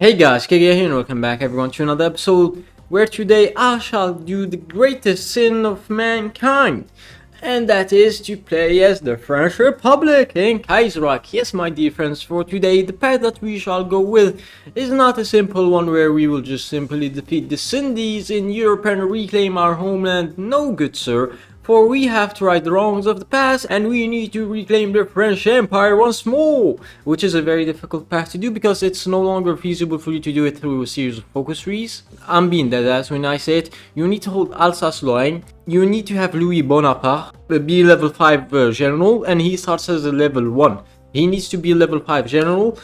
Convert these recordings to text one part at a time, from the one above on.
Hey guys, Kariu here and welcome back everyone to another episode where today I shall do the greatest sin of mankind, and that is to play as the French Republic in Kaiserreich. Yes, my dear friends, for today the path that we shall go with is not a simple one where we will just simply defeat the Cindies in Europe and reclaim our homeland. No, good sir. For we have to right the wrongs of the past and we need to reclaim the French Empire once more, which is a very difficult path to do because it's no longer feasible for you to do it through a series of focus trees. I'm being deadass when I say it. You need to hold Alsace-Lorraine, you need to have Louis Bonaparte, be level 5 general, and he starts as a level 1. He needs to be a level 5 general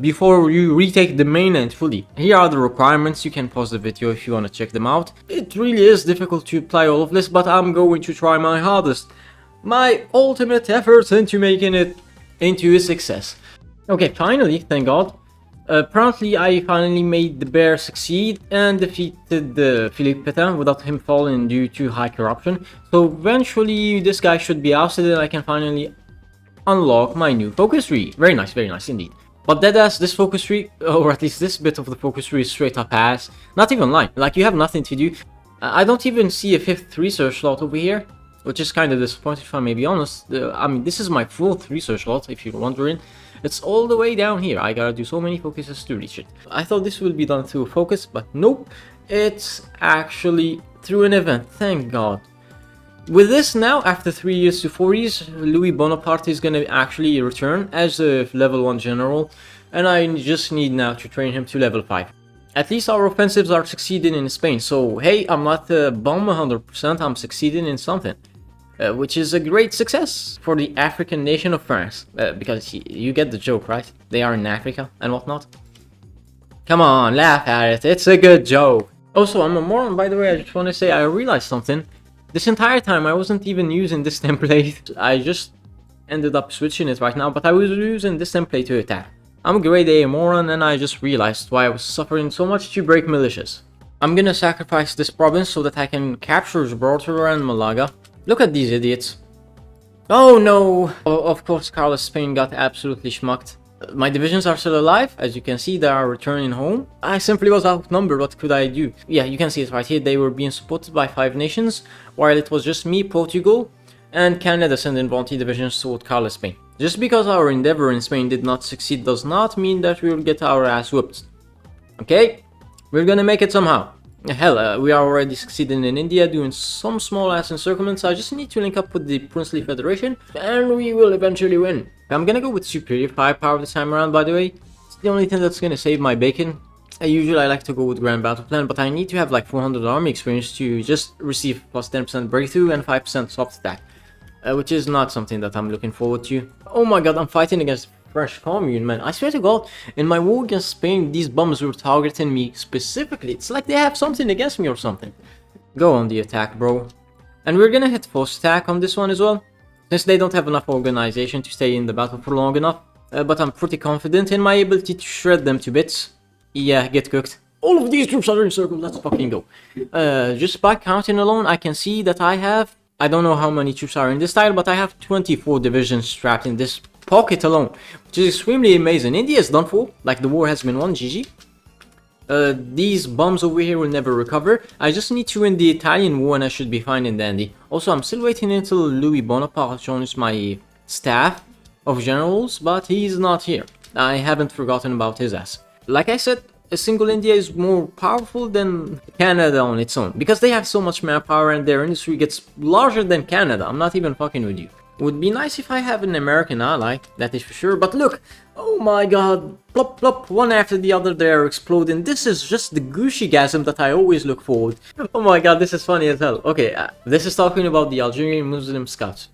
before you retake the mainland fully. Here are the requirements. You can pause the video if you want to check them out. It really is difficult to apply all of this, but I'm going to try my hardest. My ultimate efforts into making it into a success. Okay, finally, thank God. Apparently I finally made the bear succeed and defeated Philippe Pétain without him falling due to high corruption. So eventually this guy should be ousted and I can finally unlock my new focus tree. Very nice indeed. But deadass, this focus tree, or at least this bit of the focus tree, is straight up ass. Not even lying, like you have nothing to do. I don't even see a 5th research slot over here, which is kind of disappointing if I may be honest. I mean, this is my 4th research slot, if you're wondering. It's all the way down here. I gotta do so many focuses to reach it. I thought this would be done through a focus, but nope. It's actually through an event, thank God. With this now, after 3 years to 4 years, Louis Bonaparte is gonna actually return as a level 1 general, and I just need now to train him to level 5. At least our offensives are succeeding in Spain, so hey, I'm not a bum 100%, I'm succeeding in something. Which is a great success for the African nation of France, because you get the joke, right? They are in Africa and whatnot. Come on, laugh at it, it's a good joke. Also, I'm a moron, by the way. I just want to say I realized something. This entire time I wasn't even using this template. I just ended up switching it right now, but I was using this template to attack. I'm a grade A moron and I just realized why I was suffering so much to break militias. I'm gonna sacrifice this province so that I can capture Gibraltar and Malaga. Look at these idiots. Oh no! Of course Carlos Spain got absolutely schmucked. My divisions are still alive, as you can see. They are returning home. I simply was outnumbered, what could I do? Yeah, you can see it right here, they were being supported by 5 nations, while it was just me, Portugal, and Canada sending bounty divisions toward Carlos Spain. Just because our endeavor in Spain did not succeed does not mean that we will get our ass whooped. Okay? We're gonna make it somehow. Hell, we are already succeeding in India, doing some small ass encirclements. I just need to link up with the Princely Federation, and we will eventually win. I'm gonna go with superior firepower this time around, by the way. It's the only thing that's gonna save my bacon. Usually I like to go with Grand Battle Plan, but I need to have like 400 army experience to just receive plus 10% breakthrough and 5% soft attack. Which is not something that I'm looking forward to. Oh my god, I'm fighting against French Commune, man. I swear to God, in my war against Spain, these bums were targeting me specifically. It's like they have something against me or something. Go on the attack, bro. And we're gonna hit force attack on this one as well, since they don't have enough organization to stay in the battle for long enough. But I'm pretty confident in my ability to shred them to bits. Yeah, get cooked. All of these troops are encircled, let's fucking go. Just by counting alone, I can see that I have... I don't know how many troops are in this tile, but I have 24 divisions trapped in this pocket alone, which is extremely amazing. India is done for, like the war has been won, GG. These bombs over here will never recover. I just need to win the Italian war and I should be fine and dandy. Also, I'm still waiting until Louis Bonaparte joins my staff of generals, but he's not here. I haven't forgotten about his ass. Like I said, a single India is more powerful than Canada on its own, because they have so much manpower and their industry gets larger than Canada. I'm not even fucking with you. It would be nice if I have an American ally, that is for sure, but look, oh my god, plop plop, one after the other they are exploding. This is just the Gucci-gasm that I always look forward. Oh my god, this is funny as hell. Okay, this is talking about the Algerian Muslim Scouts.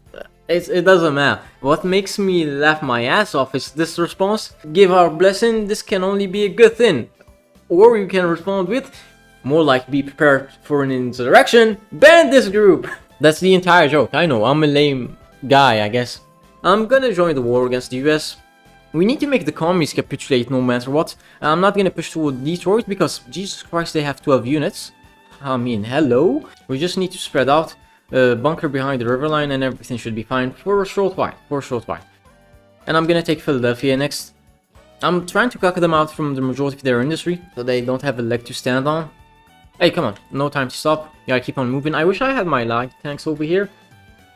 It doesn't matter. What makes me laugh my ass off is this response: give our blessing, this can only be a good thing. Or you can respond with, more like be prepared for an insurrection, ban this group. That's the entire joke. I know, I'm a lame guy, I guess. I'm gonna join the war against the US. We need to make the commies capitulate no matter what. I'm not gonna push toward Detroit because, Jesus Christ, they have 12 units. I mean, hello? We just need to spread out, bunker behind the river line, and everything should be fine for a short while. And I'm gonna take Philadelphia next. I'm trying to cut them out from the majority of their industry, so they don't have a leg to stand on. Hey, come on, no time to stop. Gotta keep on moving. I wish I had my light tanks over here.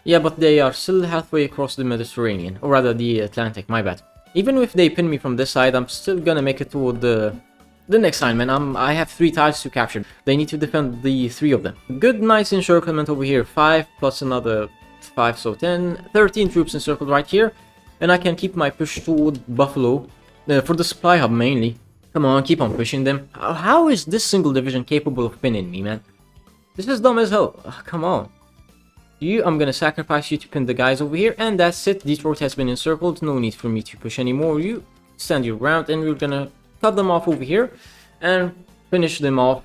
Yeah, but they are still halfway across the Mediterranean, or rather the Atlantic, my bad. Even if they pin me from this side, I'm still gonna make it toward the next line, man. I have 3 tiles to capture. They need to defend the 3 of them. Good, nice encirclement over here. 5 plus another 5, so 10. 13 troops encircled right here. And I can keep my push toward Buffalo, for the supply hub mainly. Come on, keep on pushing them. How is this single division capable of pinning me, man? This is dumb as hell. Come on. I'm gonna sacrifice you to pin the guys over here, and that's it. Detroit has been encircled. No need for me to push anymore. You stand your ground, and we're gonna cut them off over here and finish them off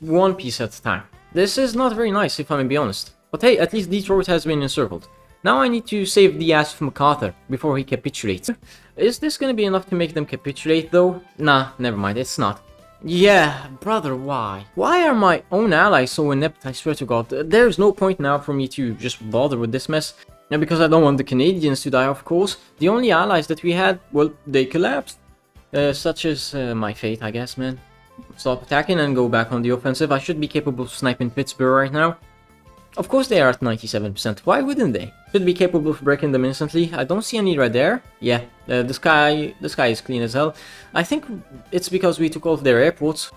one piece at a time. This is not very nice, if I'm gonna be honest. But hey, at least Detroit has been encircled. Now I need to save the ass of MacArthur before he capitulates. Is this gonna be enough to make them capitulate though? Nah, never mind, it's not. Yeah, brother, why? Why are my own allies so inept, I swear to God? There's no point now for me to just bother with this mess. And because I don't want the Canadians to die, of course. The only allies that we had, well, they collapsed. Such as my fate, I guess, man. Stop attacking and go back on the offensive. I should be capable of sniping Pittsburgh right now. Of course they are at 97%. Why wouldn't they? Should be capable of breaking them instantly. I don't see any right there. Yeah, the sky is clean as hell. I think it's because we took off their airports.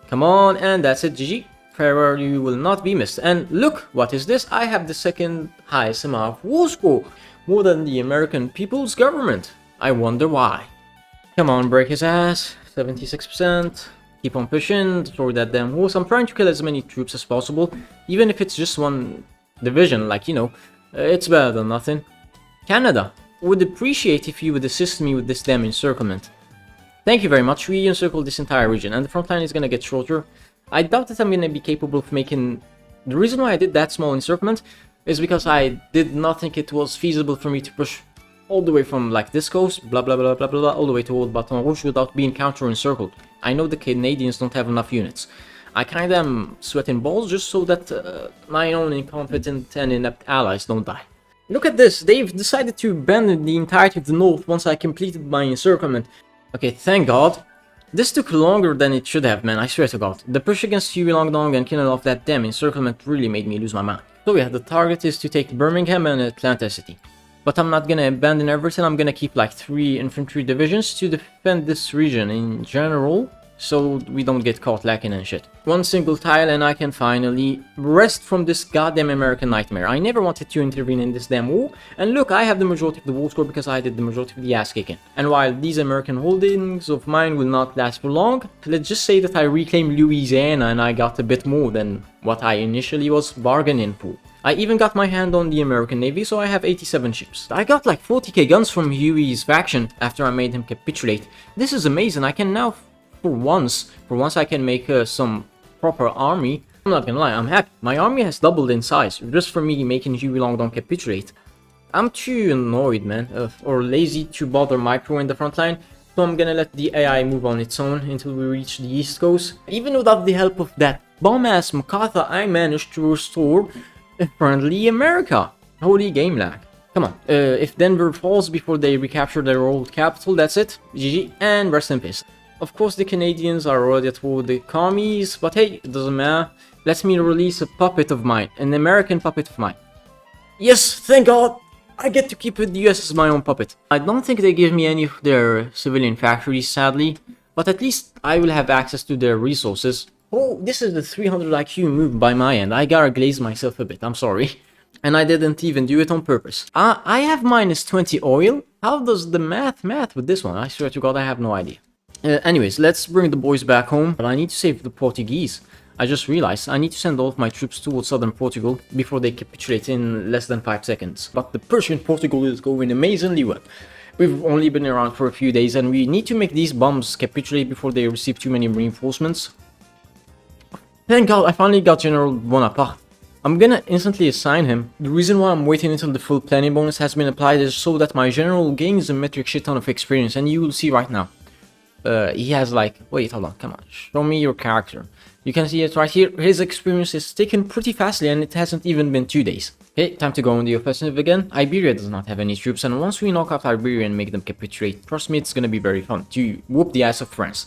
Come on, and that's it, GG. Farewell, you will not be missed. And look, what is this? I have the second highest amount of war score. More than the American People's Government. I wonder why. Come on, break his ass. 76%. Keep on pushing, destroy that damn horse. I'm trying to kill as many troops as possible. Even if it's just one division, like, you know, it's better than nothing. Canada, would appreciate if you would assist me with this damn encirclement. Thank you very much. We encircled this entire region, and the front line is gonna get shorter. I doubt that I'm gonna be capable of making... The reason why I did that small encirclement is because I did not think it was feasible for me to push all the way from like this coast, blah blah blah blah blah blah, all the way to Old Baton Rouge without being counter-encircled. I know the Canadians don't have enough units. I kinda am sweating balls just so that my own incompetent and inept allies don't die. Look at this, they've decided to abandon the entirety of the north once I completed my encirclement. Okay, thank God. This took longer than it should have, man, I swear to God. The push against Huey Longdong and killing off that damn encirclement really made me lose my mind. So yeah, the target is to take Birmingham and Atlanta City. But I'm not gonna abandon everything. I'm gonna keep like 3 infantry divisions to defend this region in general, so we don't get caught lacking and shit. One single tile and I can finally rest from this goddamn American nightmare. I never wanted to intervene in this damn war, and look, I have the majority of the war score because I did the majority of the ass kicking. And while these American holdings of mine will not last for long, let's just say that I reclaimed Louisiana and I got a bit more than what I initially was bargaining for. I even got my hand on the American Navy, so I have 87 ships. I got like 40k guns from Huey's faction after I made him capitulate. This is amazing. I can now, for once I can make some proper army. I'm not gonna lie, I'm happy. My army has doubled in size, just for me making Huey Longdong capitulate. I'm too annoyed, man, or lazy to bother micro in the front line, so I'm gonna let the AI move on its own until we reach the East Coast. Even without the help of that bomb-ass MacArthur, I managed to restore a friendly America. Holy game lag. Come on, if Denver falls before they recapture their old capital, that's it. GG, and rest in peace. Of course, the Canadians are already at war with the commies, but hey, it doesn't matter. Let me release a puppet of mine, an American puppet of mine. Yes, thank God! I get to keep the US as my own puppet. I don't think they give me any of their civilian factories, sadly, but at least I will have access to their resources. Oh, this is the 300 IQ move by my end. I gotta glaze myself a bit, I'm sorry. And I didn't even do it on purpose. I have minus 20 oil? How does the math with this one? I swear to God, I have no idea. Anyways, let's bring the boys back home. But I need to save the Portuguese. I just realized I need to send all of my troops towards southern Portugal before they capitulate in less than 5 seconds. But the Persian Portugal is going amazingly well. We've only been around for a few days and we need to make these bombs capitulate before they receive too many reinforcements. Thank God, I finally got General Bonaparte. I'm gonna instantly assign him. The reason why I'm waiting until the full planning bonus has been applied is so that my general gains a metric shit ton of experience, and you will see right now. He has like, wait, hold on, come on, show me your character. You can see it right here. His experience is taken pretty fastly and it hasn't even been 2 days. Okay, time to go on the offensive again. Iberia does not have any troops, and once we knock out Iberia and make them capitulate, trust me, it's gonna be very fun to whoop the ass of France.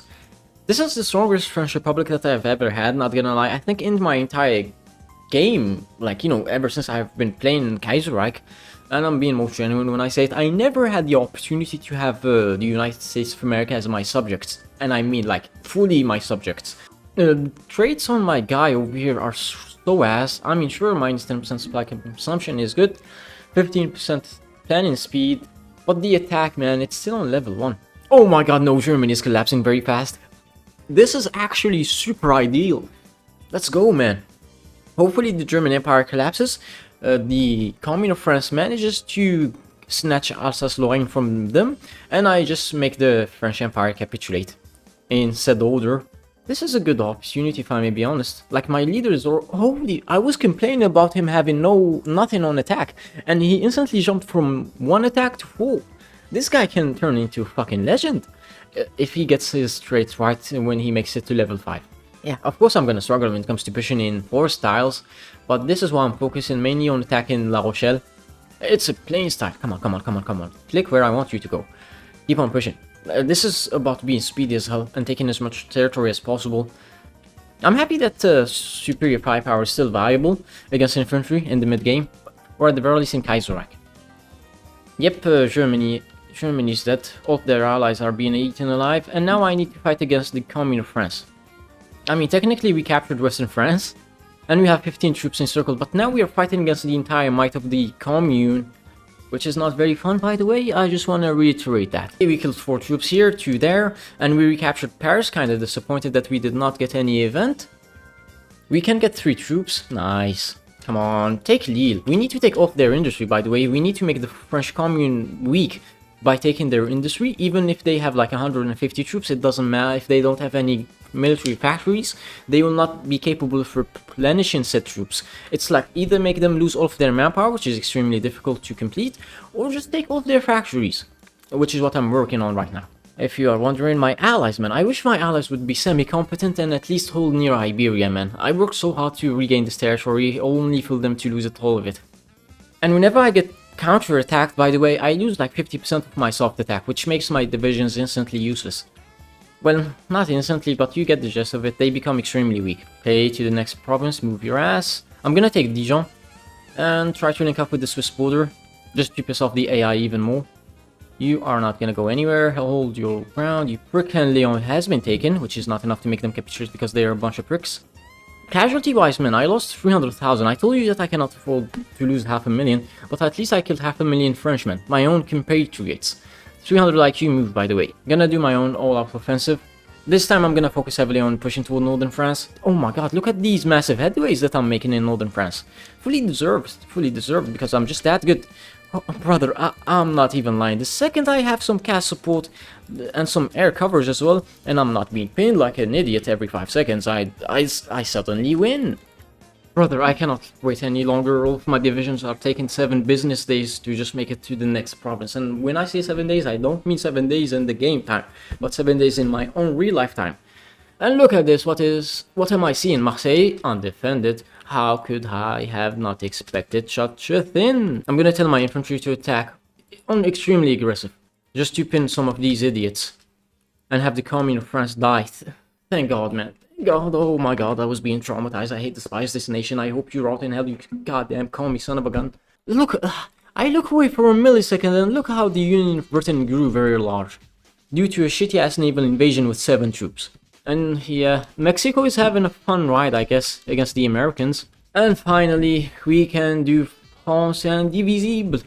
This is the strongest French Republic that I've ever had, not gonna lie. I think in my entire game, like, you know, ever since I've been playing Kaiserreich, and I'm being most genuine when I say it, I never had the opportunity to have the United States of America as my subjects. And I mean, like, fully my subjects. Traits on my guy over here are so ass. I mean, sure, minus 10% supply consumption is good, 15% planning speed, but the attack, man, it's still on level 1. Oh my god, no, Germany is collapsing very fast. This is actually super ideal. Let's go, man. Hopefully the German Empire collapses. The Commune of France manages to snatch Alsace-Lorraine from them, and I just make the French Empire capitulate in said order. This is a good opportunity, if I may be honest. Like, my leaders are holy. I was complaining about him having nothing on attack, and he instantly jumped from 1 attack to 4. This guy can turn into a fucking legend if he gets his traits right when he makes it to level 5. Yeah, of course I'm gonna struggle when it comes to pushing in 4 styles, but this is why I'm focusing mainly on attacking La Rochelle. It's a plain style. Come on, come on, come on, come on. Click where I want you to go. Keep on pushing. This is about being speedy as hell and taking as much territory as possible. I'm happy that superior firepower is still viable against infantry in the mid-game, or at the very least in Kaiserreich. Yep, Germany's dead, all their allies are being eaten alive, and now I need to fight against the Commune of France. I mean, technically we captured Western France, and we have 15 troops encircled, but now we are fighting against the entire might of the Commune, which is not very fun, by the way. I just want to reiterate that. We killed 4 troops here, 2 there, and we recaptured Paris, kinda disappointed that we did not get any event. We can get 3 troops, nice. Come on, take Lille. We need to take off their industry, by the way. We need to make the French Commune weak by taking their industry. Even if they have like 150 troops, it doesn't matter. If they don't have any military factories, they will not be capable of replenishing said troops. It's like either make them lose all of their manpower, which is extremely difficult to complete, or just take all of their factories, which is what I'm working on right now. If you are wondering, my allies, man, I wish my allies would be semi-competent and at least hold near Iberia, man. I worked so hard to regain this territory, only for them to lose all of it. And whenever I get counter-attacked, by the way, I lose like 50% of my soft attack, which makes my divisions instantly useless. Well, not instantly, but you get the gist of it. They become extremely weak. Okay, to the next province, move your ass. I'm gonna take Dijon and try to link up with the Swiss border, just to piss off the AI even more. You are not gonna go anywhere. Hold your ground, you prick, and Lyon has been taken, which is not enough to make them capitulate because they are a bunch of pricks. Casualty-wise, man, I lost 300,000. I told you that I cannot afford to lose 500,000, but at least I killed 500,000 Frenchmen, my own compatriots. 300 IQ move, by the way. Gonna do my own all-out offensive. This time I'm gonna focus heavily on pushing toward northern France. Oh my god, look at these massive headways that I'm making in northern France. Fully deserved, because I'm just that good. Oh, brother, I'm not even lying. The second I have some cast support and some air covers as well, and I'm not being pinned like an idiot every 5 seconds, I suddenly win. Brother, I cannot wait any longer. All of my divisions are taking 7 business days to just make it to the next province. And when I say 7 days, I don't mean 7 days in the game time, but 7 days in my own real lifetime. And look at this, what am I seeing? Marseille, undefended. How could I have not expected such a thing? I'm gonna tell my infantry to attack on extremely aggressive, just to pin some of these idiots, and have the Commune of France die. Thank God, man. God, oh my god, I was being traumatized. I despise this nation. I hope you rot in hell, you goddamn commie son of a gun. Look, I look away for a millisecond and look how the Union of Britain grew very large, due to a shitty ass naval invasion with 7 troops. And yeah, Mexico is having a fun ride, I guess, against the Americans. And finally, we can do France indivisible.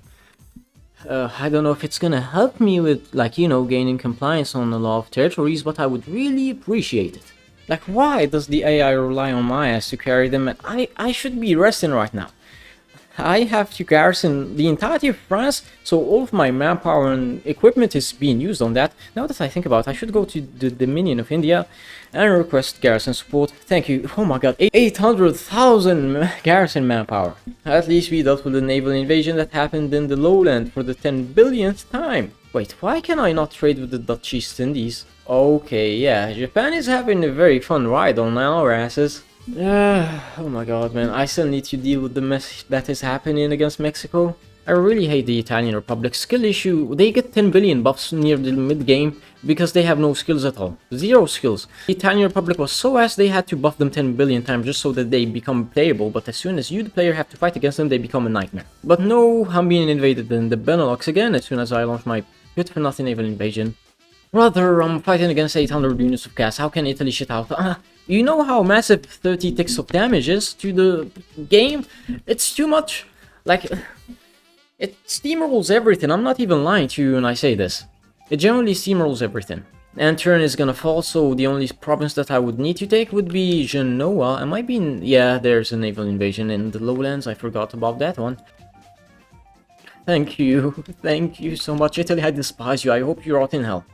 I don't know if it's gonna help me with, like, you know, gaining compliance on a lot of territories, but I would really appreciate it. Like, why does the AI rely on my ass to carry them? I should be resting right now. I have to garrison the entirety of France, so all of my manpower and equipment is being used on that. Now that I think about it, I should go to the Dominion of India and request garrison support. Thank you. Oh my god, 800,000 garrison manpower. At least we dealt with the naval invasion that happened in the lowland for the 10 billionth time. Wait, why can I not trade with the Dutch East Indies? Okay, yeah, Japan is having a very fun ride on our asses. Oh my god, man, I still need to deal with the mess that is happening against Mexico. I really hate the Italian Republic skill issue. They get 10 billion buffs near the mid-game because they have no skills at all. Zero skills. The Italian Republic was so ass they had to buff them 10 billion times just so that they become playable, but as soon as you, the player, have to fight against them, they become a nightmare. But no, I'm being invaded in the Benelux again as soon as I launch my good-for-nothing naval invasion. Rather, I'm fighting against 800 units of gas. How can Italy shit out? You know how massive 30 ticks of damage is to the game? It's too much. Like, it steamrolls everything. I'm not even lying to you when I say this. It generally steamrolls everything. And turn is gonna fall, so the only province that I would need to take would be Genoa. Am I being... Yeah, there's a naval invasion in the lowlands. I forgot about that one. Thank you. Thank you so much. Italy, I despise you. I hope you're out in hell.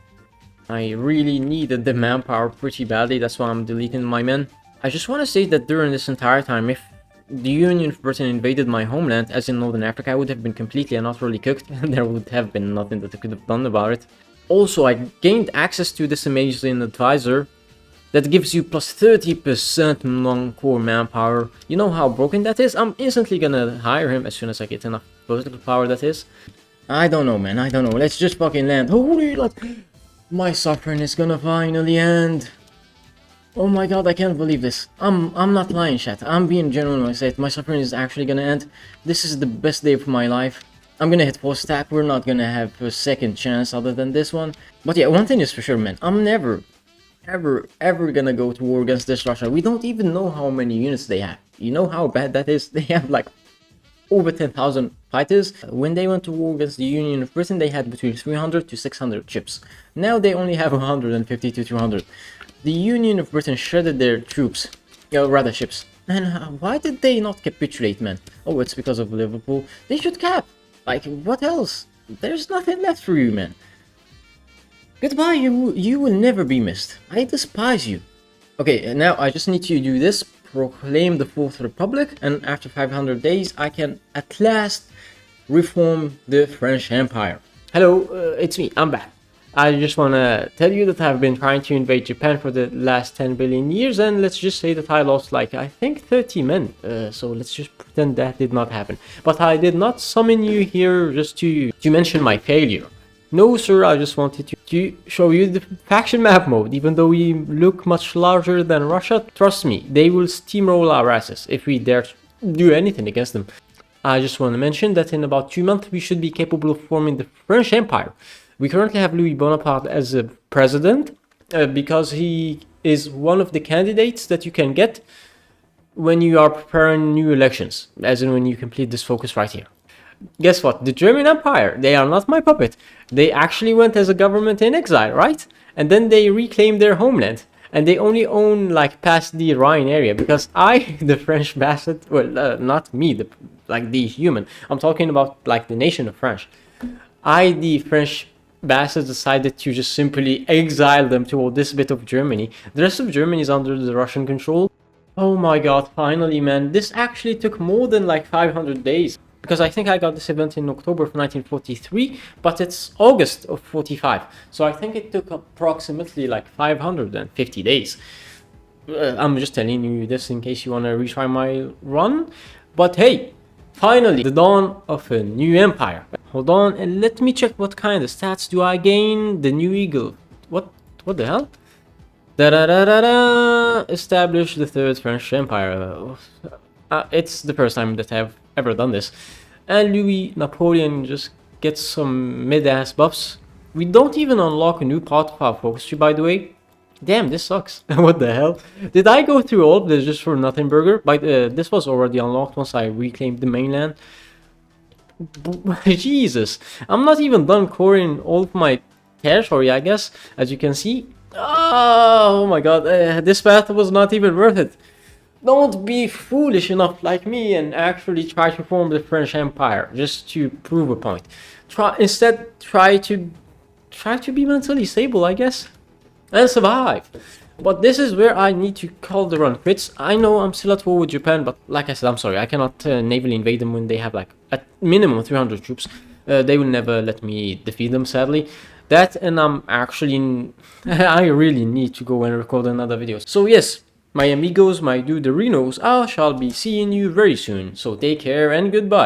I really needed the manpower pretty badly, that's why I'm deleting my men. I just want to say that during this entire time, if the Union of Britain invaded my homeland, as in Northern Africa, I would have been completely and utterly cooked, and there would have been nothing that I could have done about it. Also, I gained access to this amazing advisor that gives you plus 30% non-core manpower. You know how broken that is? I'm instantly gonna hire him as soon as I get enough political power, that is. I don't know, man, I don't know. Let's just fucking land. Holy, my suffering is gonna finally end. Oh my god, I can't believe this. I'm not lying, chat. I'm being genuine when I say it. My suffering is actually gonna end. This is the best day of my life. I'm gonna hit post stack. We're not gonna have a second chance other than this one. But yeah, one thing is for sure, man. I'm never, ever gonna go to war against this Russia. We don't even know how many units they have. You know how bad that is? They have like over 10,000 fighters. When they went to war against the Union of Britain, they had between 300 to 600 ships. Now they only have 150 to 200. The Union of Britain shredded their troops, rather ships. And why did they not capitulate, man? Oh, it's because of Liverpool. They should cap. Like, what else? There's nothing left for you, man. Goodbye, you will never be missed. I despise you. Okay, now I just need to do this. Proclaim the Fourth Republic, and after 500 days I can at last reform the French Empire. Hello, it's me, I'm back. I just wanna tell you that I've been trying to invade Japan for the last 10 billion years, and let's just say that I lost like, I think 30 men, so let's just pretend that did not happen. But I did not summon you here just to mention my failure. No sir, I just wanted to show you the faction map mode. Even though we look much larger than Russia, trust me, they will steamroll our asses if we dare do anything against them. I just want to mention that in about 2 months we should be capable of forming the French Empire. We currently have Louis Bonaparte as a president because he is one of the candidates that you can get when you are preparing new elections, as in when you complete this focus right here. Guess what? The German Empire, they are not my puppet. They actually went as a government in exile, right? And then they reclaimed their homeland. And they only own, like, past the Rhine area. Because I, the French bastard, well, not me, the human. I'm talking about, like, the nation of France. I, the French bastard, decided to just simply exile them to this bit of Germany. The rest of Germany is under the Russian control. Oh my god, finally, man. This actually took more than, like, 500 days. Because I think I got this event in October of 1943, but it's August of 45. So I think it took approximately like 550 days. I'm just telling you this in case you want to retry my run. But hey, finally, the dawn of a new empire. Hold on, and let me check what kind of stats do I gain. The new eagle. What the hell? Da-da-da-da-da! Establish the Third French Empire. It's the first time that I've ever done this. And Louis Napoleon just gets some mid-ass buffs. We don't even unlock a new part of our focus tree, by the way. Damn, this sucks. What the hell? Did I go through all of this just for nothing burger? But this was already unlocked once I reclaimed the mainland. Jesus. I'm not even done coring all of my territory, I guess, as you can see. Oh my god, this path was not even worth it. Don't be foolish enough like me and actually try to form the French Empire just to prove a point. Instead, try to be mentally stable, I guess, and survive. But this is where I need to call the run quits. I know I'm still at war with Japan, but like I said, I'm sorry, I cannot navally invade them when they have like at minimum 300 troops. They will never let me defeat them, sadly. That, and I'm actually I really need to go and record another video. So yes, my amigos, my duderinos, I shall be seeing you very soon. So take care and goodbye.